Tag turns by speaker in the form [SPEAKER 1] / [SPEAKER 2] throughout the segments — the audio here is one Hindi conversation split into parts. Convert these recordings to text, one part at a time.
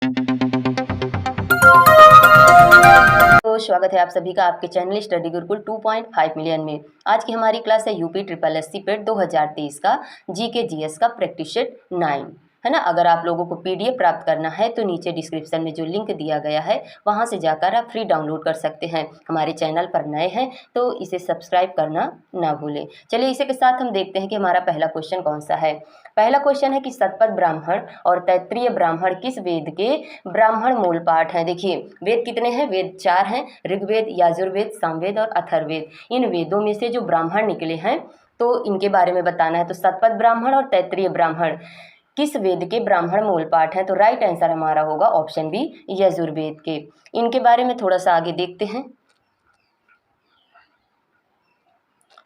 [SPEAKER 1] तो स्वागत है आप सभी का आपके चैनल स्टडी गुरुकुल 2.5 मिलियन में। आज की हमारी क्लास है यूपी ट्रिपल एससी पेट 2023 का जीके जीएस का प्रैक्टिस सेट 9, है ना। अगर आप लोगों को पीडीएफ प्राप्त करना है तो नीचे डिस्क्रिप्शन में जो लिंक दिया गया है वहां से जाकर आप फ्री डाउनलोड कर सकते हैं। हमारे चैनल पर नए हैं तो इसे सब्सक्राइब करना ना भूलें। चलिए इसी के साथ हम देखते हैं कि हमारा पहला क्वेश्चन कौन सा है। पहला क्वेश्चन है कि शतपथ ब्राह्मण और तैत्तिरीय ब्राह्मण किस वेद के ब्राह्मण मूल पाठ हैं। देखिए वेद कितने हैं, वेद 4 हैं, ऋग्वेद, यजुर्वेद, सामवेद और अथर्ववेद। इन वेदों में से जो ब्राह्मण निकले हैं तो इनके बारे में बताना है। तो शतपथ ब्राह्मण और तैत्तिरीय ब्राह्मण किस वेद के ब्राह्मण मूल पाठ हैं। तो राइट आंसर हमारा होगा ऑप्शन बी, यजुर्वेद के। इनके बारे में थोड़ा सा आगे देखते हैं।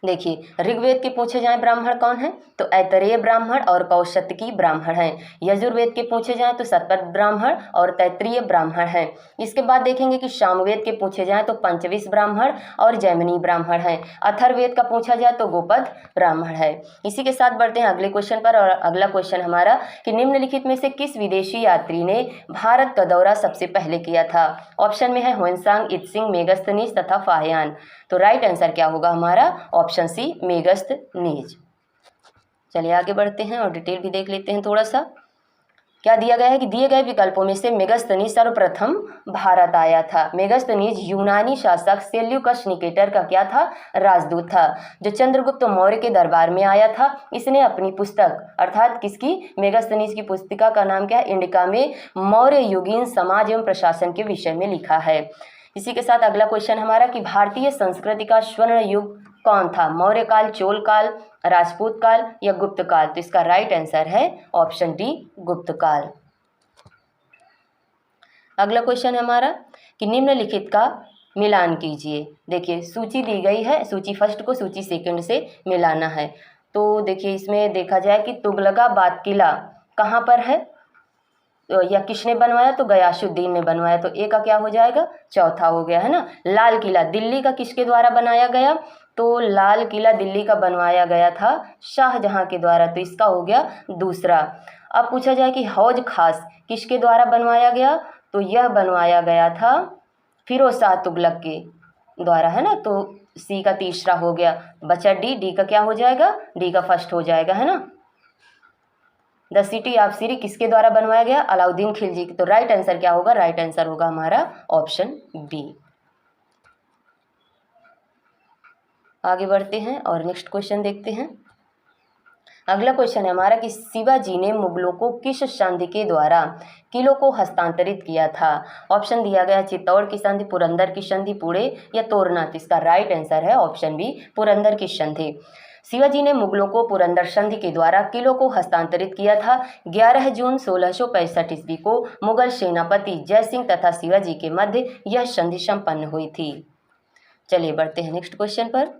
[SPEAKER 1] देखिए ऋग्वेद के पूछे जाएं ब्राह्मण कौन है तो ऐतरेय ब्राह्मण और कौशतकी ब्राह्मण हैं। यजुर्वेद के पूछे जाएं तो शतपथ ब्राह्मण और तैत्तिरीय ब्राह्मण हैं। इसके बाद देखेंगे कि सामवेद के पूछे जाएं तो पंचविश ब्राह्मण और जैमिनी ब्राह्मण हैं। अथर्ववेद का पूछा जाए तो गोपद ब्राह्मण है। इसी के साथ बढ़ते हैं अगले क्वेश्चन पर। और अगला क्वेश्चन हमारा कि निम्नलिखित में से किस विदेशी यात्री ने भारत का दौरा सबसे पहले किया था। ऑप्शन में है ह्वेनसांग, इत्सिंग, मेगस्थनीज तथा फाहियान। तो राइट आंसर क्या होगा हमारा ऑप्शन सी, मेगस्थनीज। चलिए आगे बढ़ते हैं और डिटेल भी देख लेते हैं थोड़ा सा। क्या दिया गया है कि दिए गए विकल्पों में से मेगस्थनीज सर्वप्रथम भारत आया था। मेगस्थनीज यूनानी शासक सेल्यूकस निकेटर का क्या था, राजदूत था, जो चंद्रगुप्त मौर्य के दरबार में आया था। इसने अपनी पुस्तक अर्थात किसकी, मेगस्थनीज की पुस्तिका का नाम क्या है, इंडिका में मौर्य युगीन समाज एवं प्रशासन के विषय में लिखा है। इसी के साथ अगला क्वेश्चन हमारा कि भारतीय संस्कृति का स्वर्ण युग कौन था। मौर्य काल, चोल काल, राजपूत काल या गुप्त काल। तो इसका राइट आंसर है ऑप्शन डी, गुप्त काल। अगला क्वेश्चन हमारा कि निम्नलिखित का मिलान कीजिए। देखिए सूची दी गई है, सूची फर्स्ट को सूची सेकंड से मिलाना है। तो देखिए इसमें देखा जाए कि तुगलकाबाद किला कहाँ पर है या किसने बनवाया, तो गयासुद्दीन ने बनवाया। तो ए का क्या हो जाएगा, चौथा हो गया, है ना। लाल किला दिल्ली का किसके द्वारा बनाया गया, तो लाल किला दिल्ली का बनवाया गया था शाहजहां के द्वारा। तो इसका हो गया दूसरा। अब पूछा जाए कि हौज खास किसके द्वारा बनवाया गया, तो यह बनवाया गया था फिरोज शाह तुगलक के द्वारा, है ना। तो सी का तीसरा हो गया। बचा डी, डी का क्या हो जाएगा, डी का फर्स्ट हो जाएगा, है ना। द सिटी ऑफ सीरी किसके द्वारा बनवाया गया, अलाउद्दीन खिलजी। तो राइट आंसर क्या होगा, राइट आंसर होगा हमारा ऑप्शन बी। आगे बढ़ते हैं और नेक्स्ट क्वेश्चन देखते हैं। अगला क्वेश्चन है हमारा कि शिवाजी ने मुगलों को किस संधि के द्वारा किलों को हस्तांतरित किया था। ऑप्शन दिया गया चित्तौड़ की संधि, पुरंदर की संधि, पुणे या तोरना। तो इसका राइट आंसर है ऑप्शन बी, पुरंदर की संधि। शिवाजी ने मुगलों को पुरंदर संधि के द्वारा किलों को हस्तांतरित किया था। 11 जून 1665 ईस्वी को मुगल सेनापति जय सिंह तथा शिवाजी के मध्य यह संधि संपन्न हुई थी। चलिए बढ़ते हैं नेक्स्ट क्वेश्चन पर।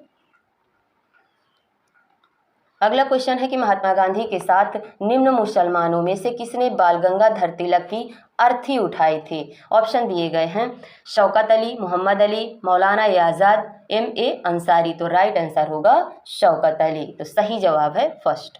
[SPEAKER 1] अगला क्वेश्चन है कि महात्मा गांधी के साथ निम्न मुसलमानों में से किसने बाल गंगाधर तिलक की अर्थी उठाई थी। ऑप्शन दिए गए हैं शौकत अली, मोहम्मद अली, मौलाना आजाद, M.A. अंसारी। तो राइट आंसर होगा शौकत अली। तो सही जवाब है फर्स्ट।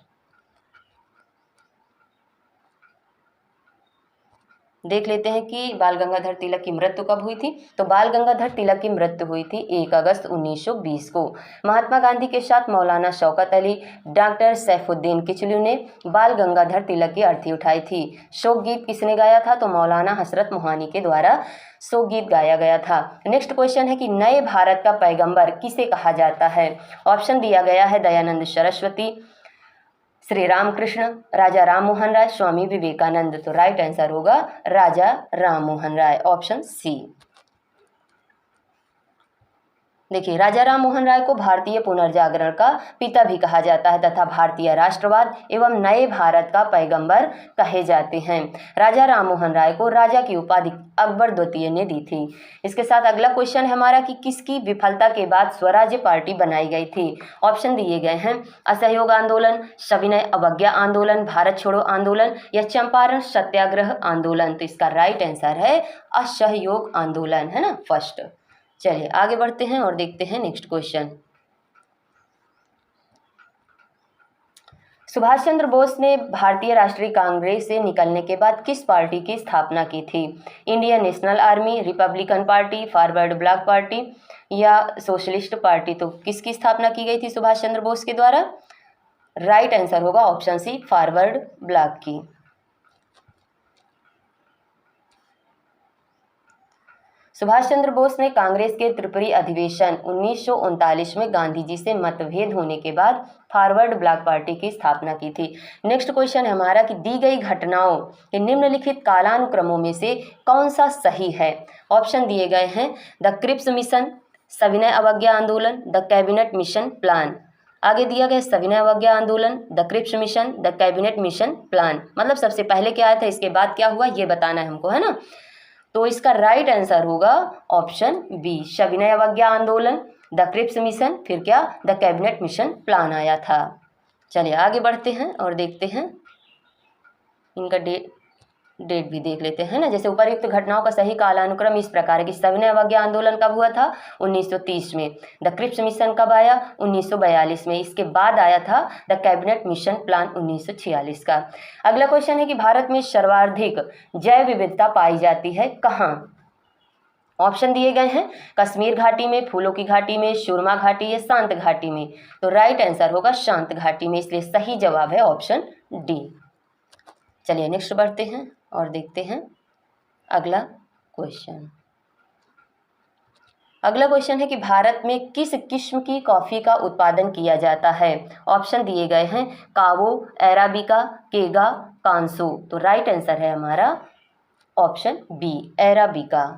[SPEAKER 1] देख लेते हैं कि बाल गंगाधर तिलक की मृत्यु कब हुई थी। तो बाल गंगाधर तिलक की मृत्यु हुई थी 1 अगस्त 1920 को। महात्मा गांधी के साथ मौलाना शौकत अली, डॉक्टर सैफुद्दीन किचलू ने बाल गंगाधर तिलक की अर्थी उठाई थी। शोक गीत किसने गाया था, तो मौलाना हसरत मोहानी के द्वारा शोक गीत गाया गया था। नेक्स्ट क्वेश्चन है कि नए भारत का पैगंबर किसे कहा जाता है। ऑप्शन दिया गया है दयानंद सरस्वती, श्री रामकृष्ण, राजा राम मोहन राय, स्वामी विवेकानंद। तो राइट आंसर होगा राजा राम मोहन राय, ऑप्शन सी। देखिए राजा राम मोहन राय को भारतीय पुनर्जागरण का पिता भी कहा जाता है तथा भारतीय राष्ट्रवाद एवं नए भारत का पैगंबर कहे जाते हैं। राजा राम मोहन राय को राजा की उपाधि अकबर द्वितीय ने दी थी। इसके साथ अगला क्वेश्चन है हमारा कि किसकी विफलता के बाद स्वराज्य पार्टी बनाई गई थी। ऑप्शन दिए गए हैं असहयोग आंदोलन, सविनय अवज्ञा आंदोलन, भारत छोड़ो आंदोलन या चंपारण सत्याग्रह आंदोलन। तो इसका राइट आंसर है असहयोग आंदोलन, है ना, फर्स्ट। चलिए आगे बढ़ते हैं और देखते हैं नेक्स्ट क्वेश्चन। सुभाष चंद्र बोस ने भारतीय राष्ट्रीय कांग्रेस से निकलने के बाद किस पार्टी की स्थापना की थी? Indian national army, Republican party, forward block party या सोशलिस्ट पार्टी? तो किसकी स्थापना की गई थी सुभाष चंद्र बोस के द्वारा? राइट आंसर होगा ऑप्शन सी, फॉरवर्ड ब्लॉक की। सुभाष चंद्र बोस ने कांग्रेस के त्रिपुरी अधिवेशन 1939 में गांधी जी से मतभेद होने के बाद फॉरवर्ड ब्लॉक पार्टी की स्थापना की थी। नेक्स्ट क्वेश्चन है हमारा कि दी गई घटनाओं के निम्नलिखित कालानुक्रमों में से कौन सा सही है? ऑप्शन दिए गए हैं द क्रिप्स मिशन, सविनय अवज्ञा आंदोलन, द कैबिनेट मिशन प्लान। आगे दिया गया सविनय अवज्ञा आंदोलन, the Cripps mission, the cabinet mission plan. मतलब सबसे पहले क्या आया था, इसके बाद क्या हुआ, ये बताना है हमको, है ना। तो इसका राइट आंसर होगा ऑप्शन बी, सविनय अवज्ञा आंदोलन, द क्रिप्स मिशन, फिर क्या, द कैबिनेट मिशन प्लान आया था। चलिए आगे बढ़ते हैं और देखते हैं इनका डेट भी देख लेते हैं ना। जैसे उपर्युक्त घटनाओं का सही कालानुक्रम इस प्रकार है कि सविनय अवज्ञा आंदोलन कब हुआ था? 1930 में। द क्रिप्स मिशन कब आया? 1942 में। इसके बाद आया था द कैबिनेट मिशन प्लान 1946 का। अगला क्वेश्चन है कि भारत में सर्वाधिक जैव विविधता पाई जाती है कहाँ? ऑप्शन दिए गए हैं कश्मीर घाटी में, फूलों की घाटी में, सुरमा घाटी या शांत घाटी में। तो राइट आंसर होगा शांत घाटी में, इसलिए सही जवाब है ऑप्शन डी। चलिए नेक्स्ट बढ़ते हैं और देखते हैं अगला क्वेश्चन। अगला क्वेश्चन है कि भारत में किस किस्म की कॉफ़ी का उत्पादन किया जाता है? ऑप्शन दिए गए हैं कावो, अराबिका, केगा, कांसो। तो राइट आंसर है हमारा ऑप्शन बी, अराबिका।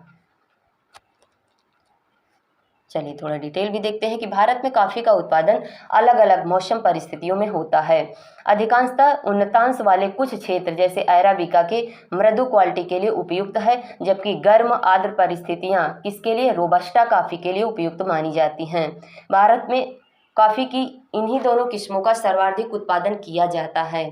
[SPEAKER 1] चलिए थोड़ा डिटेल भी देखते हैं कि भारत में कॉफ़ी का उत्पादन अलग अलग मौसम परिस्थितियों में होता है। अधिकांशतः उन्नतांश वाले कुछ क्षेत्र जैसे अराबिका के मृदु क्वालिटी के लिए उपयुक्त है, जबकि गर्म आर्द्र परिस्थितियां किसके लिए, रोबस्टा कॉफ़ी के लिए उपयुक्त मानी जाती हैं। भारत में कॉफ़ी की इन्हीं दोनों किस्मों का सर्वाधिक उत्पादन किया जाता है।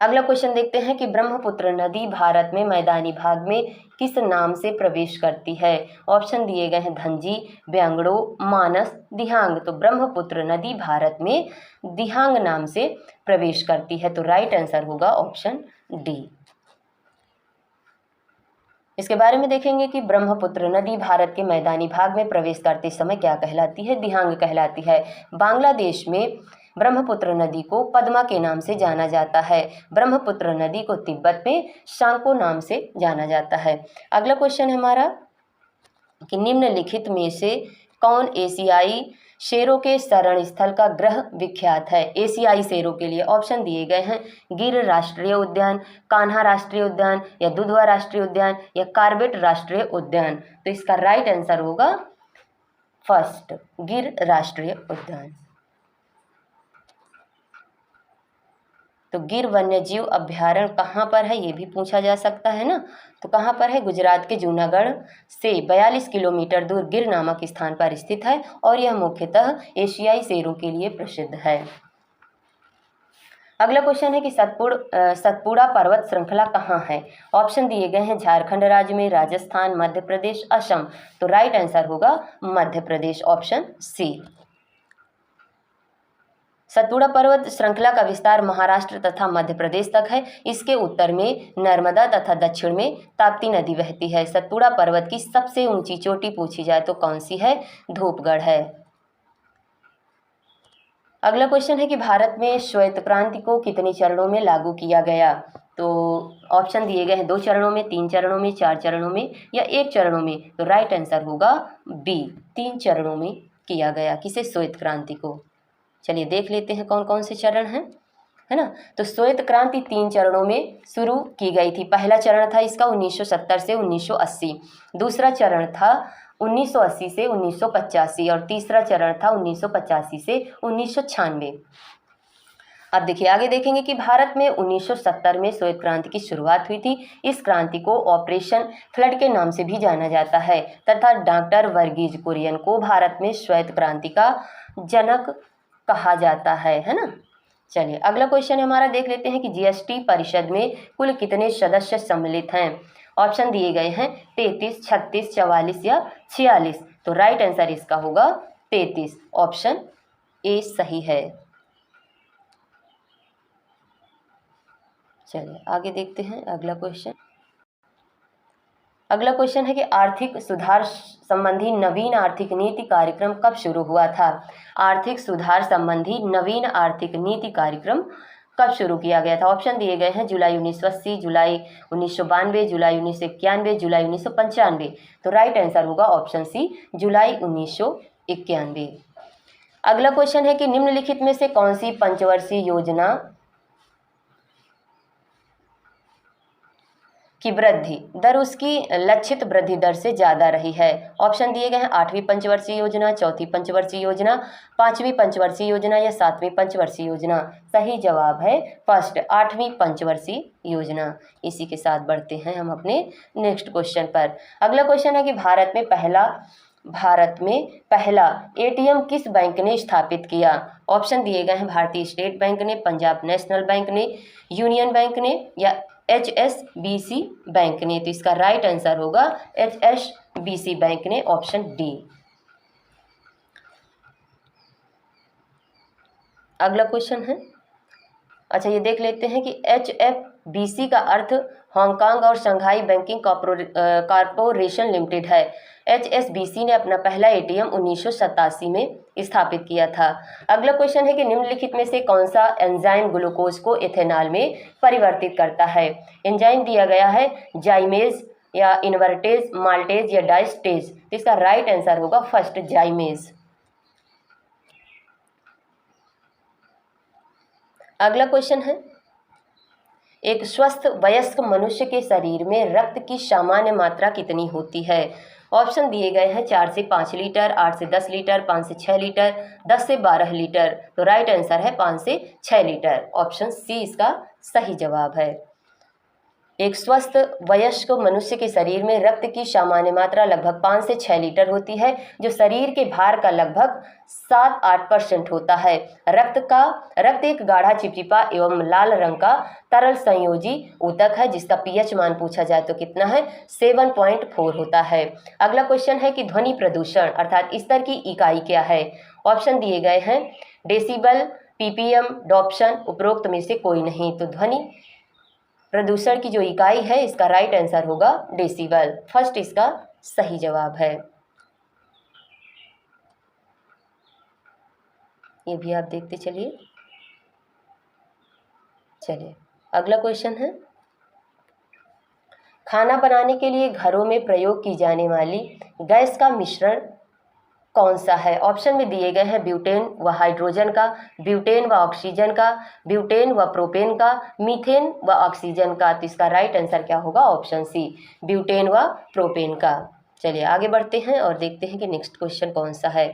[SPEAKER 1] अगला क्वेश्चन देखते हैं कि ब्रह्मपुत्र नदी भारत में मैदानी भाग में किस नाम से प्रवेश करती है? ऑप्शन दिए गए हैं धंजी, ब्यांगड़ो, मानस, दिहांग। तो ब्रह्मपुत्र नदी भारत में दिहांग नाम से प्रवेश करती है। तो राइट आंसर होगा ऑप्शन डी। इसके बारे में देखेंगे कि ब्रह्मपुत्र नदी भारत के मैदानी भाग में प्रवेश करते समय क्या कहलाती है? दिहांग कहलाती है। बांग्लादेश में ब्रह्मपुत्र नदी को पद्मा के नाम से जाना जाता है। ब्रह्मपुत्र नदी को तिब्बत में शांको नाम से जाना जाता है। अगला क्वेश्चन है हमारा कि निम्नलिखित में से कौन एशियाई शेरों के शरण स्थल का ग्रह विख्यात है? एशियाई शेरों के लिए ऑप्शन दिए गए हैं गिर राष्ट्रीय उद्यान, कान्हा राष्ट्रीय उद्यान या दुधवा राष्ट्रीय उद्यान या कार्बेट राष्ट्रीय उद्यान। तो इसका राइट आंसर होगा फर्स्ट, गिर राष्ट्रीय उद्यान। तो गिर वन्यजीव अभ्यारण्य कहाँ पर है, ये भी पूछा जा सकता है ना। तो कहाँ पर है? गुजरात के जूनागढ़ से 42 किलोमीटर दूर गिर नामक स्थान पर स्थित है और यह मुख्यतः एशियाई शेरों के लिए प्रसिद्ध है। अगला क्वेश्चन है कि सतपुड़ा पर्वत श्रृंखला कहाँ है? ऑप्शन दिए गए हैं झारखंड राज्य में, राजस्थान, मध्य प्रदेश, असम। तो राइट आंसर होगा मध्य प्रदेश, ऑप्शन सी। सतपुड़ा पर्वत श्रृंखला का विस्तार महाराष्ट्र तथा मध्य प्रदेश तक है। इसके उत्तर में नर्मदा तथा दक्षिण में ताप्ती नदी बहती है। सतपुड़ा पर्वत की सबसे ऊंची चोटी पूछी जाए तो कौन सी है? धूपगढ़ है। अगला क्वेश्चन है कि भारत में श्वेत क्रांति को कितने चरणों में लागू किया गया? तो ऑप्शन दिए गए हैं 2 चरणों में, 3 चरणों में, 4 चरणों में या 1 चरणों में। तो राइट आंसर होगा बी, 3 चरणों में किया गया। किसे? श्वेत क्रांति को। चलिए देख लेते हैं कौन कौन से चरण हैं, है ना। तो श्वेत क्रांति 3 चरणों में शुरू की गई थी। पहला चरण था इसका 1970 से 1980, दूसरा चरण था 1980 से 1985 और तीसरा चरण था 1985 से 1996। अब देखिए आगे देखेंगे कि भारत में 1970 में श्वेत क्रांति की शुरुआत हुई थी। इस क्रांति को ऑपरेशन फ्लड के नाम से भी जाना जाता है तथा डॉक्टर वर्गीज कुरियन को भारत में श्वेत क्रांति का जनक कहा जाता है ना। चलिए अगला क्वेश्चन हमारा देख लेते हैं कि जीएसटी परिषद में कुल कितने सदस्य सम्मिलित हैं? ऑप्शन दिए गए हैं 33, 36, 44 या 46। तो राइट आंसर इसका होगा 33, ऑप्शन ए सही है। चलिए आगे देखते हैं अगला क्वेश्चन। अगला क्वेश्चन है कि आर्थिक सुधार संबंधी नवीन आर्थिक नीति कार्यक्रम कब शुरू हुआ था। आर्थिक सुधार संबंधी नवीन आर्थिक नीति कार्यक्रम कब शुरू किया गया था। ऑप्शन दिए गए हैं जुलाई 1980, जुलाई 1992, जुलाई 1991, जुलाई 1995। तो राइट आंसर होगा ऑप्शन सी, जुलाई 1991। अगला क्वेश्चन है कि निम्नलिखित में से कौन सी पंचवर्षीय योजना की वृद्धि दर उसकी लक्षित वृद्धि दर से ज़्यादा रही है। ऑप्शन दिए गए हैं 8वीं पंचवर्षीय योजना, 4थी पंचवर्षीय योजना, 5वीं पंचवर्षीय योजना या 7वीं पंचवर्षीय योजना। सही जवाब है फर्स्ट, 8वीं पंचवर्षीय योजना। इसी के साथ बढ़ते हैं हम अपने नेक्स्ट क्वेश्चन पर। अगला क्वेश्चन है कि भारत में पहला एटीएम किस बैंक ने स्थापित किया। ऑप्शन दिए गए हैं भारतीय स्टेट बैंक ने, पंजाब नेशनल बैंक ने, यूनियन बैंक ने या HSBC बैंक ने। तो इसका राइट आंसर होगा HSBC बैंक ने, ऑप्शन डी। अगला क्वेश्चन है, अच्छा ये देख लेते हैं कि HFBC का अर्थ हांगकांग और शंघाई बैंकिंग कॉरपोरेशन लिमिटेड है। HSBC ने अपना पहला एटीएम 1987 में स्थापित किया था। अगला क्वेश्चन है कि निम्नलिखित में से कौन सा एंजाइम ग्लूकोज को इथेनॉल में परिवर्तित करता है। एंजाइम दिया गया है जाइमेज या इन्वर्टेज, माल्टेज या डाइस्टेज। इसका राइट आंसर होगा फर्स्ट, जाइमेज। अगला क्वेश्चन है, एक स्वस्थ वयस्क मनुष्य के शरीर में रक्त की सामान्य मात्रा कितनी होती है। ऑप्शन दिए गए हैं 4 से 5 लीटर, 8 से 10 लीटर, 5 से 6 लीटर, 10 से 12 लीटर। तो राइट आंसर है 5 से 6 लीटर, ऑप्शन सी इसका सही जवाब है। एक स्वस्थ वयस्क मनुष्य के शरीर में रक्त की सामान्य मात्रा लगभग 5 से 6 लीटर होती है, जो शरीर के भार का लगभग 7-8% होता है। रक्त एक गाढ़ा चिपचिपा एवं लाल रंग का तरल संयोजी ऊतक है, जिसका पीएच मान पूछा जाए तो कितना है, 7.4 होता है। अगला क्वेश्चन है कि ध्वनि प्रदूषण अर्थात स्तर की इकाई क्या है। ऑप्शन दिए गए हैं डेसिबल, पीपीएम, डॉप्शन, उपरोक्त में से कोई नहीं। तो ध्वनि प्रदूषण की जो इकाई है इसका राइट आंसर होगा डेसिबल, फर्स्ट इसका सही जवाब है। ये भी आप देखते चलिए। चलिए अगला क्वेश्चन है, खाना बनाने के लिए घरों में प्रयोग की जाने वाली गैस का मिश्रण कौन सा है। ऑप्शन में दिए गए हैं ब्यूटेन व हाइड्रोजन का, ब्यूटेन व ऑक्सीजन का, ब्यूटेन व प्रोपेन का, मीथेन व ऑक्सीजन का। तो इसका राइट आंसर क्या होगा, ऑप्शन सी, ब्यूटेन व प्रोपेन का। चलिए आगे बढ़ते हैं और देखते हैं कि नेक्स्ट क्वेश्चन कौन सा है।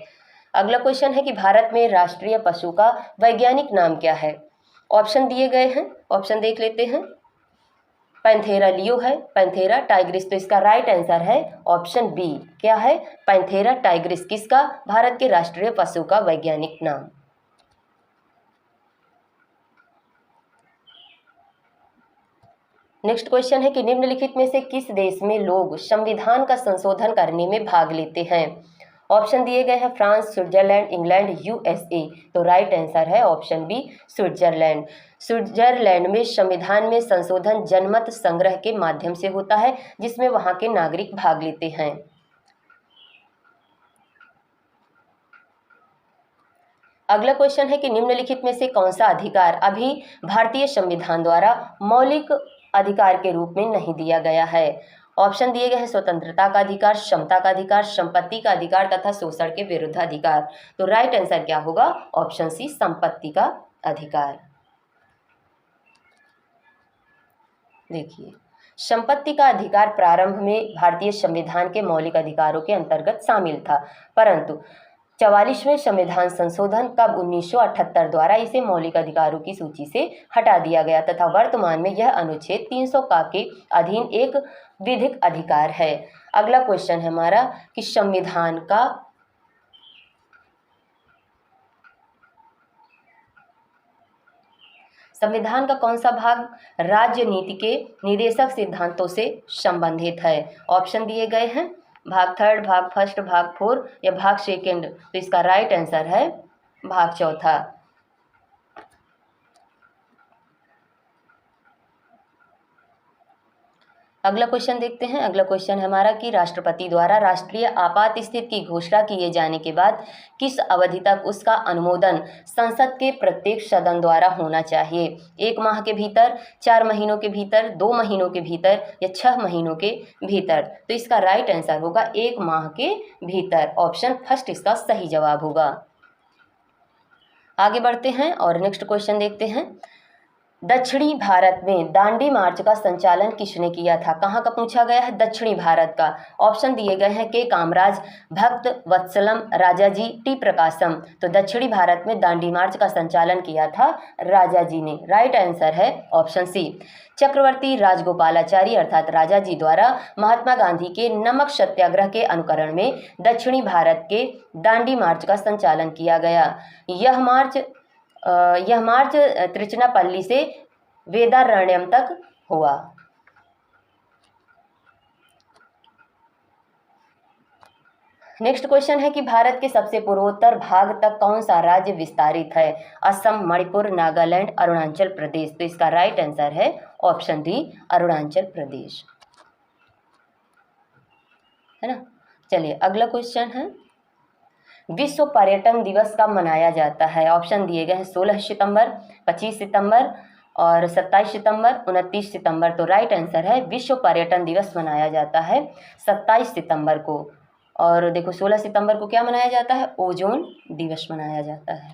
[SPEAKER 1] अगला क्वेश्चन है कि भारत में राष्ट्रीय पशु का वैज्ञानिक नाम क्या है। ऑप्शन दिए गए हैं, ऑप्शन देख लेते हैं। पैंथेरा लियो है, पैंथेरा टाइग्रिस। तो इसका राइट आंसर है ऑप्शन बी, क्या है, पैंथेरा टाइग्रिस। किसका, भारत के राष्ट्रीय पशु का वैज्ञानिक नाम। नेक्स्ट क्वेश्चन है कि निम्नलिखित में से किस देश में लोग संविधान का संशोधन करने में भाग लेते हैं। ऑप्शन दिए गए हैं फ्रांस, स्विट्जरलैंड, इंग्लैंड, यूएसए। तो राइट आंसर है ऑप्शन बी, स्विट्जरलैंड। स्विट्जरलैंड में संविधान में संशोधन जनमत संग्रह के माध्यम से होता है, जिसमें वहां के नागरिक भाग लेते हैं। अगला क्वेश्चन है कि निम्नलिखित में से कौन सा अधिकार अभी भारतीय संविधान द्वारा मौलिक अधिकार के रूप में नहीं दिया गया है। ऑप्शन दिए गए हैं स्वतंत्रता का अधिकार, क्षमता का अधिकार, संपत्ति का अधिकार तथा शोषण के विरुद्ध अधिकार। तो राइट आंसर क्या होगा, ऑप्शन सी, संपत्ति का अधिकार। देखिए, संपत्ति का अधिकार प्रारंभ में भारतीय संविधान के मौलिक अधिकारों के अंतर्गत शामिल था, परंतु 44वें संविधान संशोधन कब 1978 द्वारा इसे मौलिक अधिकारों की सूची से हटा दिया गया तथा वर्तमान में यह अनुच्छेद 300 का के अधीन एक विधिक अधिकार है। अगला क्वेश्चन है हमारा कि संविधान का कौन सा भाग राज्य नीति के निर्देशक सिद्धांतों से संबंधित है। ऑप्शन दिए गए हैं भाग 3, भाग 1, भाग 4 या भाग 2। तो इसका राइट आंसर है भाग 4। अगला क्वेश्चन देखते हैं। अगला क्वेश्चन है हमारा कि राष्ट्रपति द्वारा राष्ट्रीय आपात स्थिति की घोषणा किए जाने के बाद किस अवधि तक उसका अनुमोदन संसद के प्रत्येक सदन द्वारा होना चाहिए? 1 माह के भीतर, 4 महीनों के भीतर, 2 महीनों के भीतर या 6 महीनों के भीतर? तो इसका राइट आंसर होगा 1 माह के भीतर। ऑप्शन फर्स्ट इसका सही जवाब होगा। आगे बढ़ते हैं और नेक्स्ट क्वेश्चन देखते हैं। दक्षिणी भारत में दांडी मार्च का संचालन किसने किया था? कहाँ का पूछा गया है? दक्षिणी भारत का। ऑप्शन दिए गए हैं के कामराज, भक्त वत्सलम, राजाजी, टी प्रकाशम। तो दक्षिणी भारत में दांडी मार्च का संचालन किया था राजाजी ने। राइट आंसर है ऑप्शन सी। चक्रवर्ती राजगोपालाचारी अर्थात राजाजी द्वारा महात्मा गांधी के नमक सत्याग्रह के अनुकरण में दक्षिणी भारत के दांडी मार्च का संचालन किया गया। यह मार्च त्रिचनापल्ली से वेदारण्यम तक हुआ। नेक्स्ट क्वेश्चन है कि भारत के सबसे पूर्वोत्तर भाग तक कौन सा राज्य विस्तारित है? असम, मणिपुर, नागालैंड, अरुणाचल प्रदेश। तो इसका राइट आंसर है ऑप्शन डी, अरुणाचल प्रदेश, है ना। चलिए अगला क्वेश्चन है, विश्व पर्यटन दिवस कब मनाया जाता है? ऑप्शन दिए गए हैं 16 सितंबर, 25 सितंबर और 27 सितंबर, 29 सितंबर। तो राइट आंसर है विश्व पर्यटन दिवस मनाया जाता है 27 सितंबर को। और देखो 16 सितंबर को क्या मनाया जाता है? ओजोन दिवस मनाया जाता है।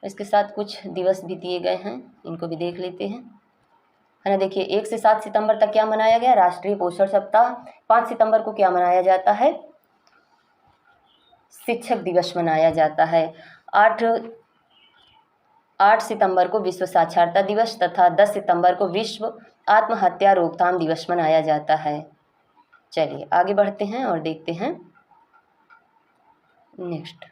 [SPEAKER 1] इसके साथ कुछ दिवस भी दिए गए हैं, इनको भी देख लेते हैं, है ना। देखिए 1 से 7 सितंबर तक क्या मनाया गया? राष्ट्रीय पोषण सप्ताह। 5 सितंबर को क्या मनाया जाता है? शिक्षक दिवस मनाया जाता है। 8 सितंबर को विश्व साक्षरता दिवस तथा 10 सितंबर को विश्व आत्महत्या रोकथाम दिवस मनाया जाता है। चलिए आगे बढ़ते हैं और देखते हैं नेक्स्ट।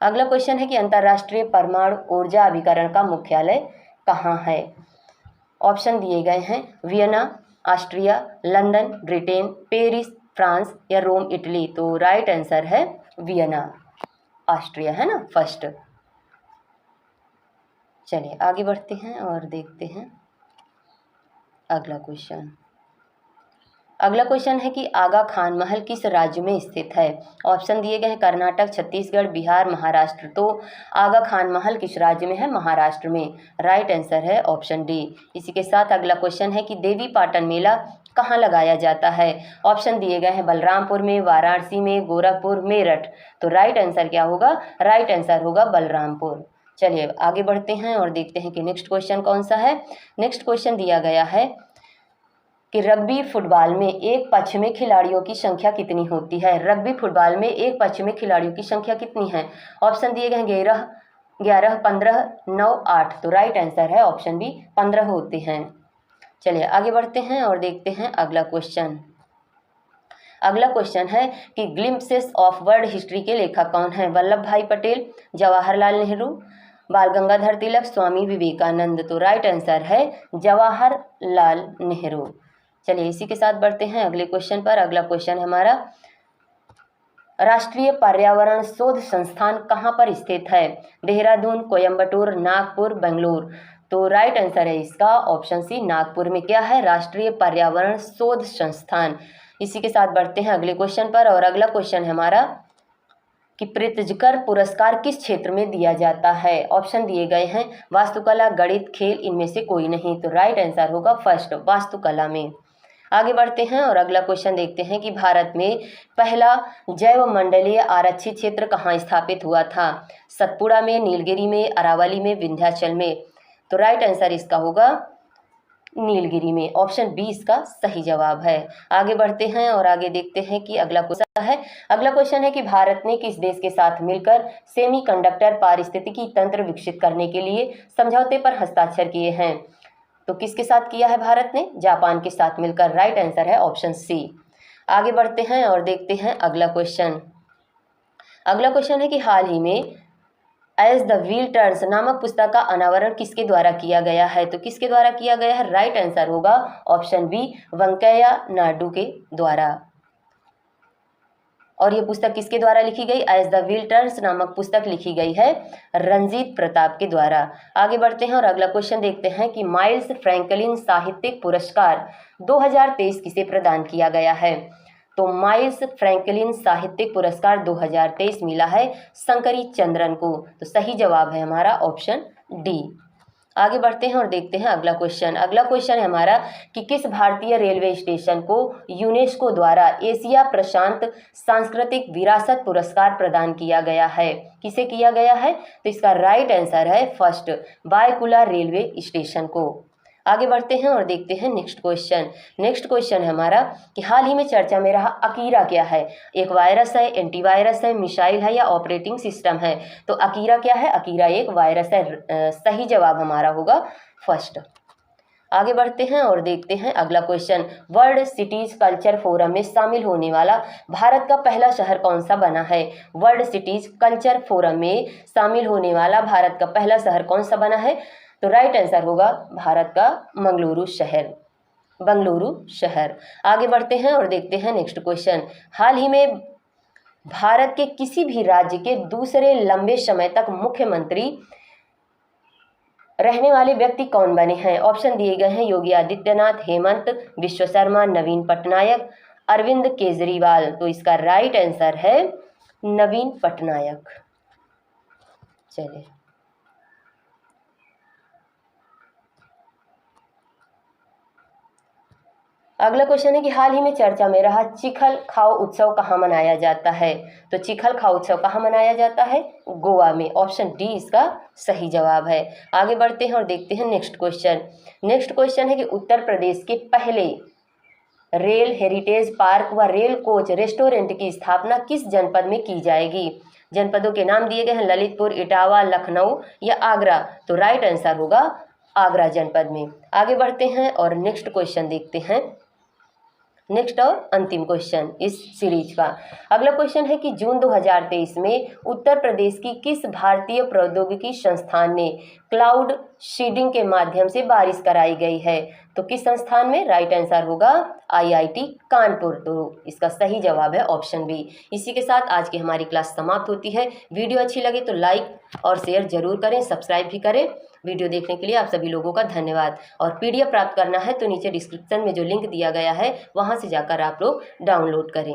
[SPEAKER 1] अगला क्वेश्चन है कि अंतर्राष्ट्रीय परमाणु ऊर्जा अभिकरण का मुख्यालय कहाँ है? ऑप्शन दिए गए हैं Vienna, Austria, London, Britain, Paris, France या रोम, इटली। तो राइट आंसर है वियना, ऑस्ट्रिया, है ना, फर्स्ट। चलिए आगे बढ़ते हैं और देखते हैं अगला क्वेश्चन। अगला क्वेश्चन है कि आगा खान महल किस राज्य में स्थित है? ऑप्शन दिए गए हैं कर्नाटक, छत्तीसगढ़, बिहार, महाराष्ट्र। तो आगा खान महल किस राज्य में है? महाराष्ट्र में। राइट आंसर है ऑप्शन डी। इसी के साथ अगला क्वेश्चन है कि देवी पाटन मेला कहाँ लगाया जाता है? ऑप्शन दिए गए हैं बलरामपुर में, वाराणसी में, गोरखपुर, मेरठ। तो राइट आंसर क्या होगा? राइट आंसर होगा बलरामपुर। चलिए आगे बढ़ते हैं और देखते हैं कि नेक्स्ट क्वेश्चन कौन सा है। नेक्स्ट क्वेश्चन दिया गया है कि रग्बी फुटबॉल में एक पक्ष में खिलाड़ियों की संख्या कितनी होती है? रग्बी फुटबॉल में एक पक्ष में खिलाड़ियों की संख्या कितनी है? ऑप्शन दिए गए हैं 11, 15, 9, 8। तो राइट आंसर है ऑप्शन बी, 15 होते हैं। चलिए आगे बढ़ते हैं और देखते हैं अगला क्वेश्चन। अगला क्वेश्चन है कि ग्लिम्पसेस ऑफ वर्ल्ड हिस्ट्री के लेखक कौन है? वल्लभ भाई पटेल, जवाहरलाल नेहरू, बाल गंगाधर तिलक, स्वामी विवेकानंद। तो राइट आंसर है जवाहरलाल नेहरू। चलिए इसी के साथ बढ़ते हैं अगले क्वेश्चन पर। अगला क्वेश्चन हमारा, राष्ट्रीय पर्यावरण शोध संस्थान कहाँ पर स्थित है? देहरादून, कोयम्बटूर, नागपुर, बेंगलुरु। तो राइट आंसर है इसका ऑप्शन सी, नागपुर में क्या है? राष्ट्रीय पर्यावरण शोध संस्थान। इसी के साथ बढ़ते हैं अगले क्वेश्चन पर। और अगला क्वेश्चन है हमारा कि प्रित्जकर पुरस्कार किस क्षेत्र में दिया जाता है? ऑप्शन दिए गए हैं वास्तुकला, गणित, खेल, इनमें से कोई नहीं। तो राइट आंसर होगा फर्स्ट, वास्तुकला में। आगे बढ़ते हैं और अगला क्वेश्चन देखते हैं कि भारत में पहला जैव मंडलीय आरक्षित क्षेत्र कहाँ स्थापित हुआ था? सतपुड़ा में, नीलगिरी में, अरावली में, विंध्याचल में। तो राइट आंसर इसका होगा नीलगिरी में। ऑप्शन बी इसका सही जवाब है। आगे बढ़ते हैं और आगे देखते हैं कि अगला क्वेश्चन है। अगला क्वेश्चन है कि भारत ने किस देश के साथ मिलकर सेमीकंडक्टर पारिस्थितिकी तंत्र विकसित करने के लिए समझौते पर हस्ताक्षर किए हैं? तो किसके साथ किया है भारत ने? जापान के साथ मिलकर। राइट आंसर है ऑप्शन सी। आगे बढ़ते हैं और देखते हैं अगला क्वेश्चन। अगला क्वेश्चन है कि हाल ही में एज द व्हील टर्न्स नामक पुस्तक का अनावरण किसके द्वारा किया गया है? तो किसके द्वारा किया गया है? राइट आंसर होगा ऑप्शन बी, वेंकैया नायडू के द्वारा। और ये पुस्तक किसके द्वारा लिखी गई? एज द व्हील टर्न्स नामक पुस्तक लिखी गई है रंजीत प्रताप के द्वारा। आगे बढ़ते हैं और अगला क्वेश्चन देखते हैं कि माइल्स फ्रैंकलिन साहित्यिक पुरस्कार 2023 किसे प्रदान किया गया है? तो माइल्स फ्रैंकलिन साहित्यिक पुरस्कार 2023 मिला है शंकरी चंद्रन को। तो सही जवाब है हमारा ऑप्शन डी। आगे बढ़ते हैं और देखते हैं अगला क्वेश्चन। अगला क्वेश्चन है हमारा कि किस भारतीय रेलवे स्टेशन को यूनेस्को द्वारा एशिया प्रशांत सांस्कृतिक विरासत पुरस्कार प्रदान किया गया है? किसे किया गया है? तो इसका राइट आंसर है फर्स्ट, बायकुला रेलवे स्टेशन को। आगे बढ़ते हैं और देखते हैं नेक्स्ट क्वेश्चन। नेक्स्ट क्वेश्चन है हमारा कि हाल ही में चर्चा में रहा अकीरा क्या है? एक वायरस है, एंटीवायरस है, मिसाइल है या ऑपरेटिंग सिस्टम है? तो अकीरा क्या है? अकीरा एक वायरस है। सही जवाब हमारा होगा फर्स्ट। आगे बढ़ते हैं और देखते हैं अगला question. World cities culture forum में शामिल होने वाला भारत का पहला शहर कौन सा बना है? वर्ल्ड सिटीज कल्चर फोरम में शामिल होने वाला भारत का पहला शहर कौन सा बना है? तो राइट आंसर होगा भारत का बंगलुरु शहर। आगे बढ़ते हैं और देखते हैं नेक्स्ट क्वेश्चन। हाल ही में भारत के किसी भी राज्य के दूसरे लंबे समय तक मुख्यमंत्री रहने वाले व्यक्ति कौन बने हैं? ऑप्शन दिए गए हैं योगी आदित्यनाथ, हेमंत बिश्व शर्मा, नवीन पटनायक, अरविंद केजरीवाल। तो इसका राइट आंसर है नवीन पटनायक। चलिए अगला क्वेश्चन है कि हाल ही में चर्चा में रहा चिखल खाओ उत्सव कहाँ मनाया जाता है? तो चिखल खाओ उत्सव कहाँ मनाया जाता है? गोवा में। ऑप्शन डी इसका सही जवाब है। आगे बढ़ते हैं और देखते हैं नेक्स्ट क्वेश्चन। नेक्स्ट क्वेश्चन है कि उत्तर प्रदेश के पहले रेल हेरिटेज पार्क व रेल कोच रेस्टोरेंट की स्थापना किस जनपद में की जाएगी? जनपदों के नाम दिए गए हैं ललितपुर, इटावा, लखनऊ या आगरा। तो राइट आंसर होगा आगरा जनपद में। आगे बढ़ते हैं और नेक्स्ट क्वेश्चन देखते हैं। नेक्स्ट और अंतिम क्वेश्चन इस सीरीज का। अगला क्वेश्चन है कि जून 2023 में उत्तर प्रदेश की किस भारतीय प्रौद्योगिकी संस्थान ने क्लाउड सीडिंग के माध्यम से बारिश कराई गई है? तो किस संस्थान में? राइट आंसर होगा आईआईटी कानपुर। तो इसका सही जवाब है ऑप्शन बी। इसी के साथ आज की हमारी क्लास समाप्त होती है। वीडियो अच्छी लगे तो लाइक और शेयर जरूर करें, सब्सक्राइब भी करें। वीडियो देखने के लिए आप सभी लोगों का धन्यवाद। और पीडीएफ प्राप्त करना है तो नीचे डिस्क्रिप्शन में जो लिंक दिया गया है वहां से जाकर आप लोग डाउनलोड करें।